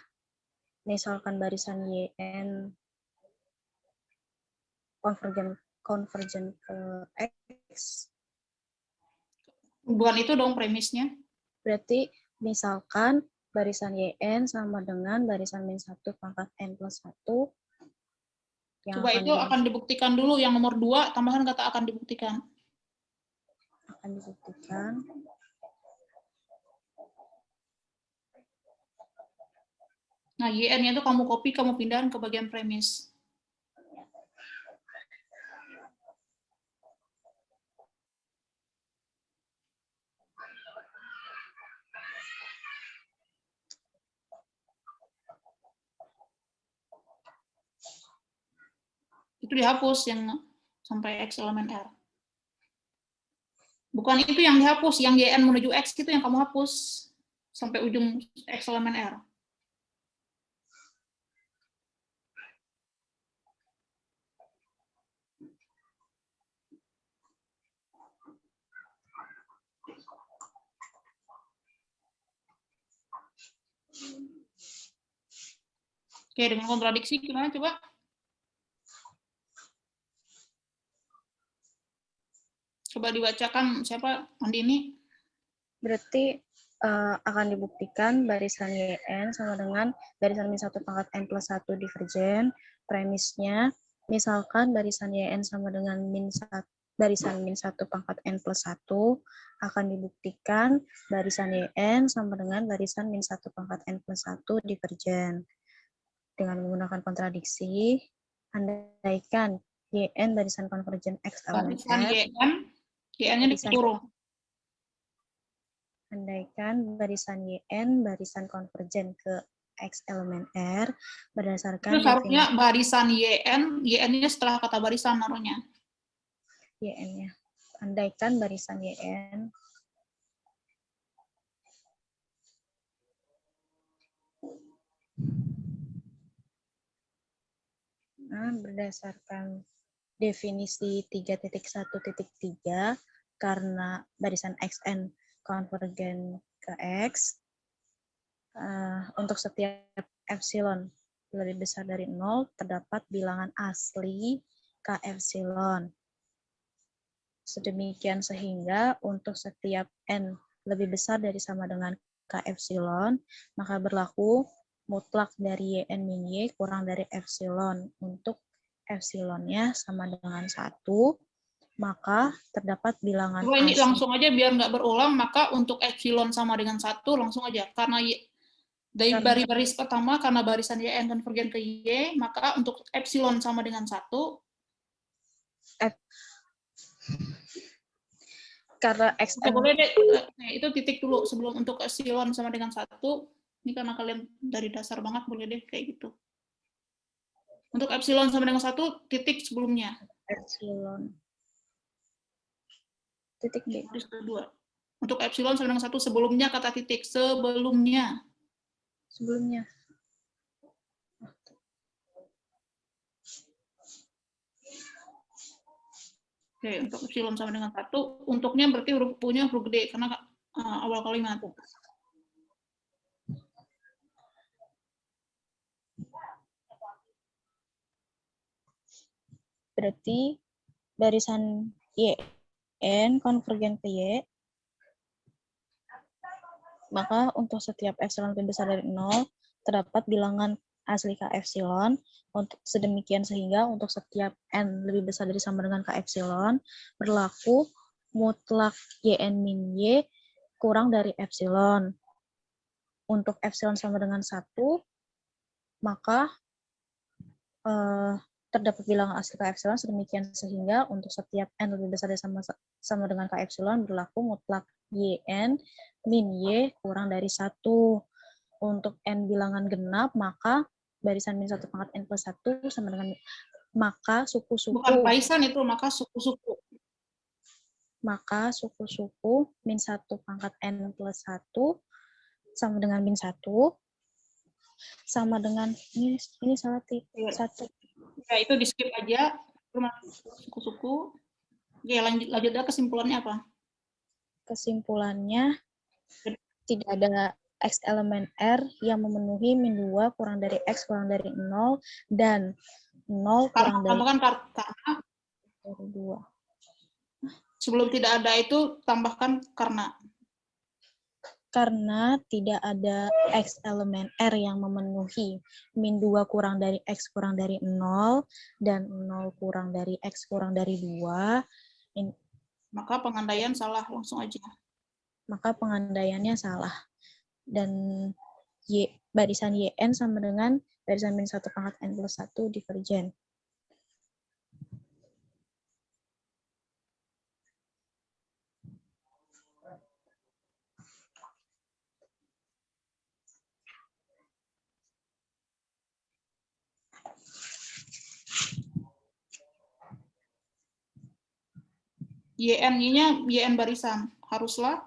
misalkan barisan YN konvergen ke X. Bukan itu dong premisnya. Berarti misalkan barisan YN sama dengan barisan min 1 pangkat N plus 1. Coba itu akan dibuktikan dulu, yang nomor 2, tambahan kata akan dibuktikan. Akan dibuktikan. Nah, YN-nya itu kamu copy, kamu pindahin ke bagian premis. Itu dihapus yang sampai X elemen R. Bukan itu yang dihapus, yang YN menuju X itu yang kamu hapus sampai ujung X elemen R. Oke, dengan kontradiksi gimana coba? Coba dibacakan siapa? Andini? Berarti akan dibuktikan barisan YN sama dengan barisan min 1 pangkat N plus 1 divergen. Premisnya, misalkan barisan YN sama dengan barisan min 1 pangkat N plus 1, akan dibuktikan barisan YN sama dengan barisan min 1 pangkat N plus 1 divergen. Dengan menggunakan kontradiksi, andaikan YN barisan konvergen X elemen Barisan R, YN-nya dikurung. Andaikan barisan YN barisan konvergen ke X elemen R berdasarkan Itu seharusnya barisan YN-nya setelah kata barisan naruhnya. YN-nya. Andaikan barisan YN berdasarkan definisi 3.1.3 karena barisan XN konvergen ke X untuk setiap epsilon lebih besar dari 0 terdapat bilangan asli K epsilon. Sedemikian sehingga untuk setiap N lebih besar dari sama dengan K epsilon, maka berlaku mutlak dari YN min Y kurang dari epsilon. Untuk epsilonnya sama dengan 1, maka terdapat bilangan Coba ini asli. langsung aja biar nggak berulang, maka untuk epsilon sama dengan 1 langsung aja. Karena dari baris pertama, karena barisan YN konvergen ke Y, maka untuk epsilon sama dengan 1, karena XN boleh deh, itu titik dulu sebelum untuk epsilon sama dengan 1, ini karena kalian dari dasar banget, boleh deh kayak gitu. Untuk epsilon sama dengan 1, titik sebelumnya. epsilon titik B. Kedua. Untuk epsilon sama dengan 1 sebelumnya kata titik, sebelumnya. Sebelumnya. Oke, untuk epsilon sama dengan 1, untuknya berarti punya huruf gede, karena awal kalimat. Berarti barisan YN konvergen ke Y, maka untuk setiap epsilon lebih besar dari 0, terdapat bilangan asli K epsilon, untuk sedemikian sehingga untuk setiap N lebih besar dari sama dengan K epsilon, berlaku mutlak YN min Y kurang dari epsilon. Untuk epsilon sama dengan 1, maka terdapat bilangan asli K epsilon sedemikian sehingga untuk setiap N lebih besar dari sama dengan K epsilon berlaku mutlak YN min Y kurang dari 1. Untuk N bilangan genap, maka barisan min 1 pangkat N plus 1 sama dengan maka suku-suku. Bukan barisan itu, maka suku-suku. Maka suku-suku min 1 pangkat N plus 1 sama dengan min 1 sama dengan ini salah satu. Ya, itu di skip aja. Suku-suku. Oke, lanjut aja kesimpulannya apa? Kesimpulannya tidak ada X elemen R yang memenuhi min 2 kurang dari X kurang dari 0 dan 0 kurang dari karena 2. Sebelum tidak ada itu tambahkan karena tidak ada X elemen R yang memenuhi min 2 kurang dari X kurang dari 0 dan 0 kurang dari X kurang dari 2. Maka pengandaian salah, langsung aja. Maka pengandaiannya salah. Dan barisan YN sama dengan barisan min 1 pangkat N plus 1 divergen. YN-nya YN barisan. Haruslah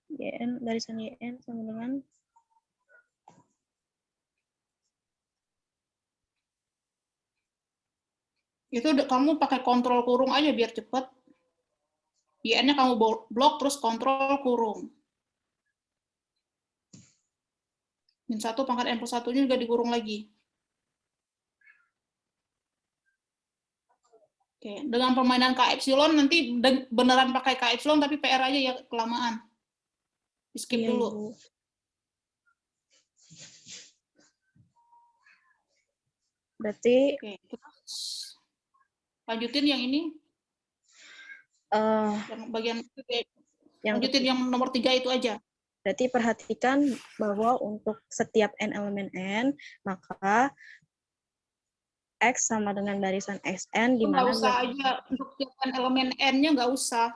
YN barisan YN sama dengan itu kamu pakai kontrol kurung aja biar cepet. YN-nya kamu blok terus kontrol kurung. Min 1 pangkat N plus 1-nya juga dikurung lagi. Oke, dengan permainan K epsilon nanti beneran pakai K epsilon tapi PR aja ya kelamaan. Di skip dulu. Ibu. Berarti lanjutin yang ini. Yang bagian lanjutin yang nomor 3 itu aja. Berarti perhatikan bahwa untuk setiap N elemen N, maka X sama dengan barisan XN di mana nggak usah aja untuk setiap elemen N-nya nggak usah.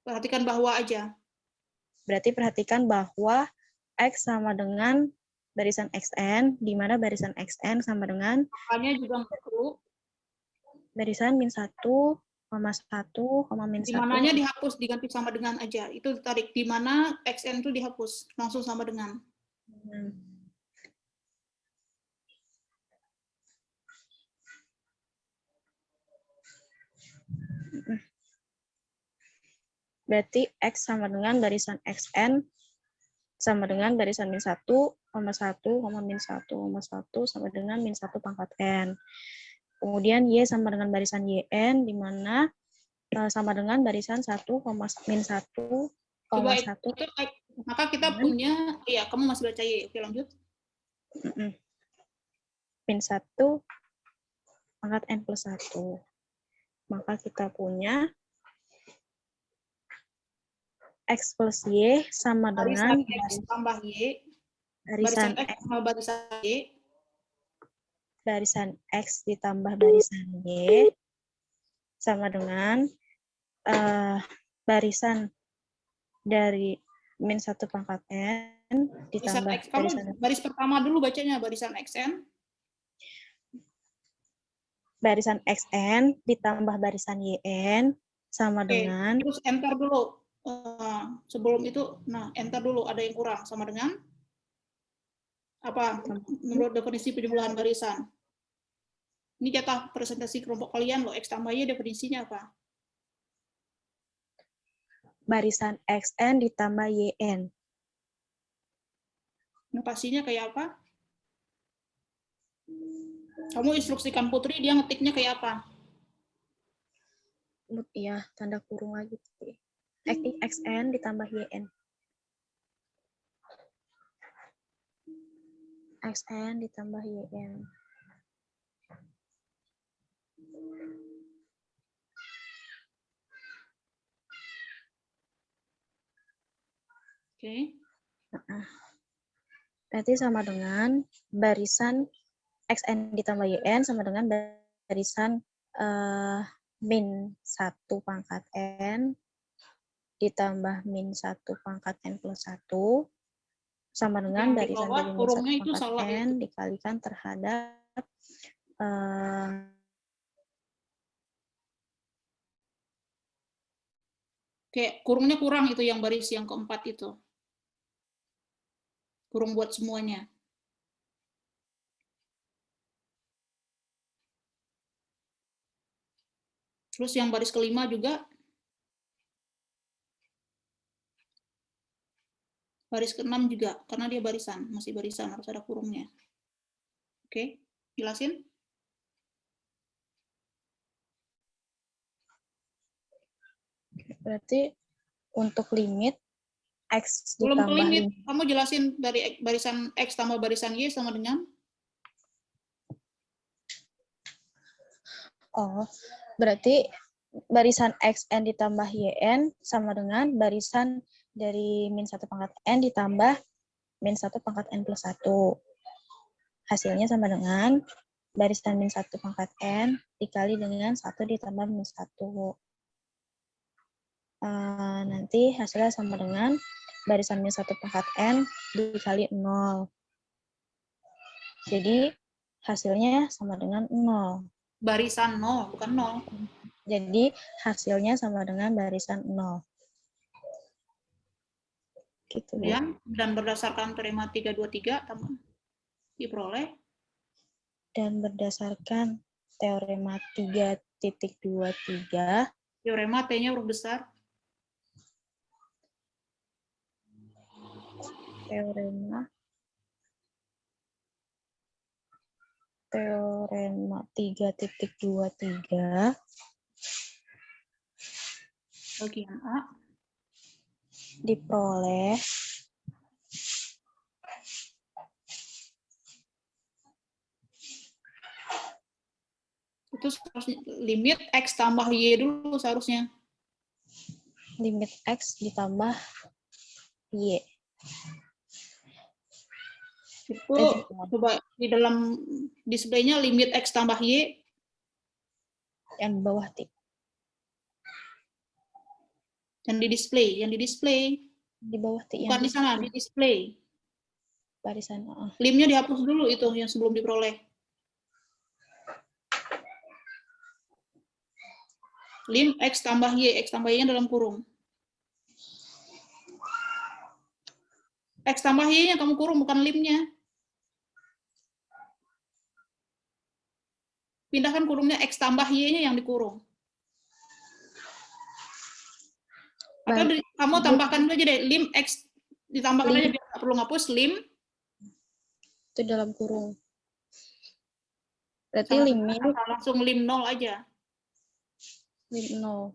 Perhatikan bahwa aja. Berarti perhatikan bahwa X sama dengan barisan XN di mana barisan XN sama dengan makanya juga nggak perlu barisan min 1, min 1. Di mananya dihapus diganti sama dengan aja. Itu ditarik di mana XN itu dihapus langsung sama dengan. Berarti X sama dengan barisan XN sama dengan barisan min 1, min 1, sama dengan min 1 pangkat N. Kemudian Y sama dengan barisan YN, di mana sama dengan barisan 1, min 1, Coba 1. Maka kita punya, ya kamu masih baca Y. Oke, lanjut. Min 1 pangkat N plus 1. Maka kita punya X plus Y sama dengan X tambah Y. Barisan X tambah barisan Y. Barisan X ditambah barisan Y sama dengan barisan dari min 1 pangkat N ditambah X. Kamu baris pertama dulu bacanya, barisan XN. Barisan XN ditambah barisan YN sama dengan. Terus enter dulu. Sebelum itu, enter dulu, ada yang kurang sama dengan Apa menurut definisi penjumlahan barisan? Ini jatah presentasi kelompok kalian loh, X tambah Y definisinya apa? Barisan XN ditambah YN. Notasinya kayak apa? Kamu instruksikan Putri, dia ngetiknya kayak apa? Iya, tanda kurung lagi. XN ditambah YN. XN ditambah YN. Oke. Berarti sama dengan barisan XN ditambah YN sama dengan barisan min 1 pangkat N ditambah min 1 pangkat N plus 1 sama dengan Yang di barisan bawah dari min 1 kurungnya itu pangkat salah N itu. dikalikan terhadap Kayak kurungnya kurang itu yang baris yang keempat itu. Kurung buat semuanya. Terus yang baris kelima juga. Baris ke-6 juga, karena dia barisan. Masih barisan, harus ada kurungnya. Oke, jelasin? berarti untuk limit X Belum ke ditambah limit, 5. kamu jelasin dari barisan X tambah barisan Y sama dengan? Oh, berarti barisan XN ditambah YN sama dengan barisan dari min 1 pangkat N ditambah min 1 pangkat N plus 1. Hasilnya sama dengan barisan min 1 pangkat N dikali dengan 1 ditambah min 1. Nanti hasilnya sama dengan barisan min 1 pangkat N dikali 0. Jadi hasilnya sama dengan 0. Barisan 0, bukan 0. Jadi hasilnya sama dengan barisan 0. Gitu, Bu. Dan berdasarkan teorema 323 diperoleh. Dan berdasarkan teorema 3.23. Teorema T-nya huruf besar. Teorema 3.23 Bagian A. diperoleh Itu limit X tambah Y dulu seharusnya. limit X ditambah Y. Itu coba di dalam displaynya limit X tambah Y. Yang di bawah tik. Yang di display. Di bawah tik. Bukan di sana, di display. Barisan. Limnya dihapus dulu itu yang sebelum diperoleh. Lim X tambah Y-nya dalam kurung. X tambah Y-nya kamu kurung, bukan limnya. Pindahkan kurungnya X tambah Y-nya yang dikurung. Atau kamu tambahkan aja deh, lim X, ditambahkan aja biar nggak perlu ngapus, lim. Itu dalam kurung. Berarti limit. Langsung lim 0 aja. Lim 0.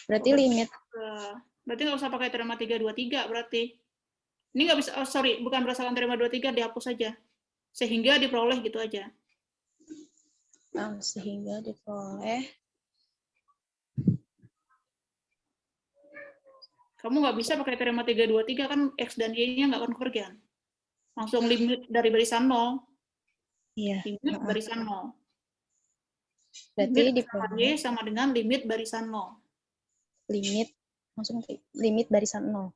Berarti limit. Berarti nggak usah pakai teorema 323 berarti. Ini nggak bisa, sorry, bukan berdasarkan teorema 23, dihapus aja. Sehingga diperoleh gitu aja. Sehingga diperoleh. Kamu nggak bisa pakai teorema 323 kan X dan Y-nya nggak konvergen. Langsung limit dari barisan 0. Iya. Limit barisan 0. Berarti limit Y sama dengan limit barisan 0. Limit, langsung limit barisan 0.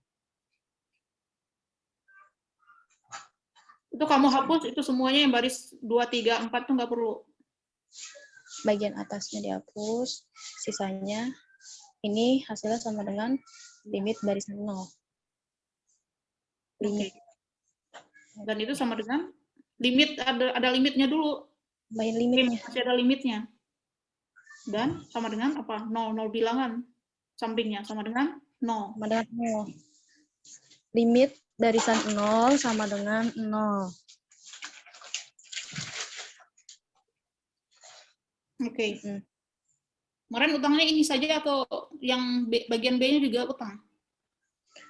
Itu kamu hapus, itu semuanya yang baris 2, 3, 4 tuh nggak perlu. Bagian atasnya dihapus, sisanya ini hasilnya sama dengan limit barisan 0. Limit. Dan itu sama dengan limit, ada limitnya dulu. Tambahin limitnya. Masih ada limitnya. Dan sama dengan apa? 0 bilangan. Sampingnya sama dengan 0. Sama dengan 0. Limit barisan 0 sama dengan 0. Oke. Kemarin utangnya ini saja atau yang bagian B-nya juga utang?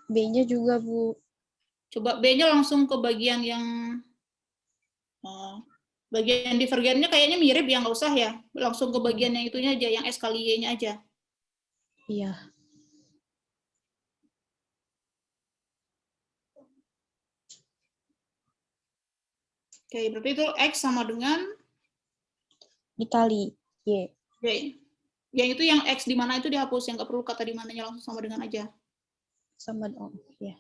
B-nya juga, Bu. Coba B-nya langsung ke bagian yang bagian divergennya kayaknya mirip ya, nggak usah ya. Langsung ke bagian yang itunya aja, yang S kali Y-nya aja. Iya. Oke, berarti itu X sama dengan Dikali Y. Y. Yang itu yang X di mana itu dihapus, yang nggak perlu kata di mananya, langsung sama dengan aja. Sama dong, ya.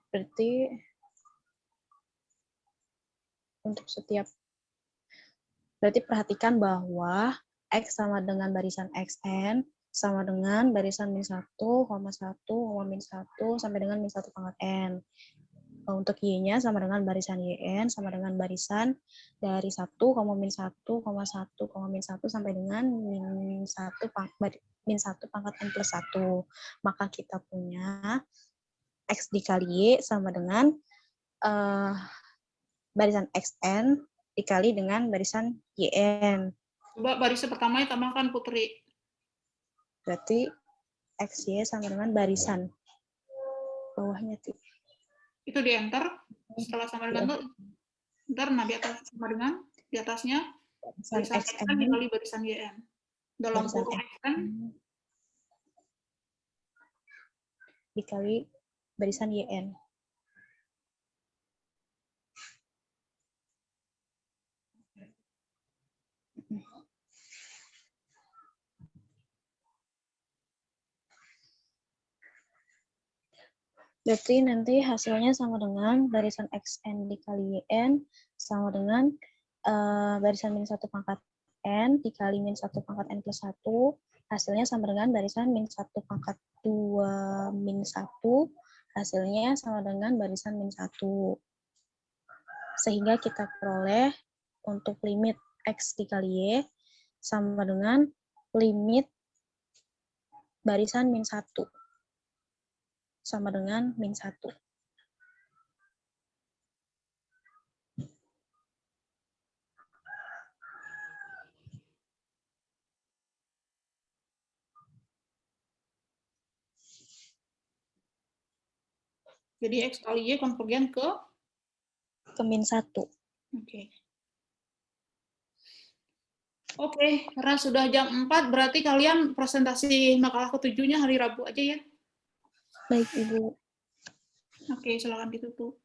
Berarti untuk setiap, berarti perhatikan bahwa X sama dengan barisan XN sama dengan barisan min 1, 1, min 1 sampai dengan min 1 pangkat N. Untuk Y-nya sama dengan barisan YN sama dengan barisan dari 1, min 1, 1, min 1 sampai dengan min 1 pangkat N plus 1. Maka kita punya X dikali Y sama dengan barisan XN dikali dengan barisan YN. Coba barisan pertama tambahkan, Putri. Berarti XY sama dengan barisan. Bawahnya tuh. Itu di enter. Setelah sama dengan itu, ntar di atas sama dengan, di atasnya barisan XN dikali barisan YN. Dalam kurung XN dikali barisan YN. Berarti nanti hasilnya sama dengan barisan XN dikali YN sama dengan barisan min 1 pangkat N dikali min 1 pangkat N plus 1. Hasilnya sama dengan barisan min 1 pangkat 2 min 1. Hasilnya sama dengan barisan min 1. Sehingga kita peroleh untuk limit X dikali Y sama dengan limit barisan min 1. Sama dengan min 1. Jadi X kali Y konvergen ke min 1. Oke. Oke, karena sudah jam 4, berarti kalian presentasi makalah ke-7-nya hari Rabu aja ya? Baik, Ibu. Oke, silakan ditutup.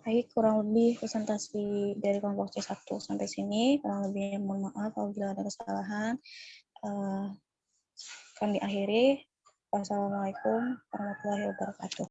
Baik, kurang lebih presentasi dari kelompok C1 sampai sini. Kurang lebihnya mohon maaf apabila ada kesalahan. Akan diakhiri. Wassalamualaikum warahmatullahi wabarakatuh.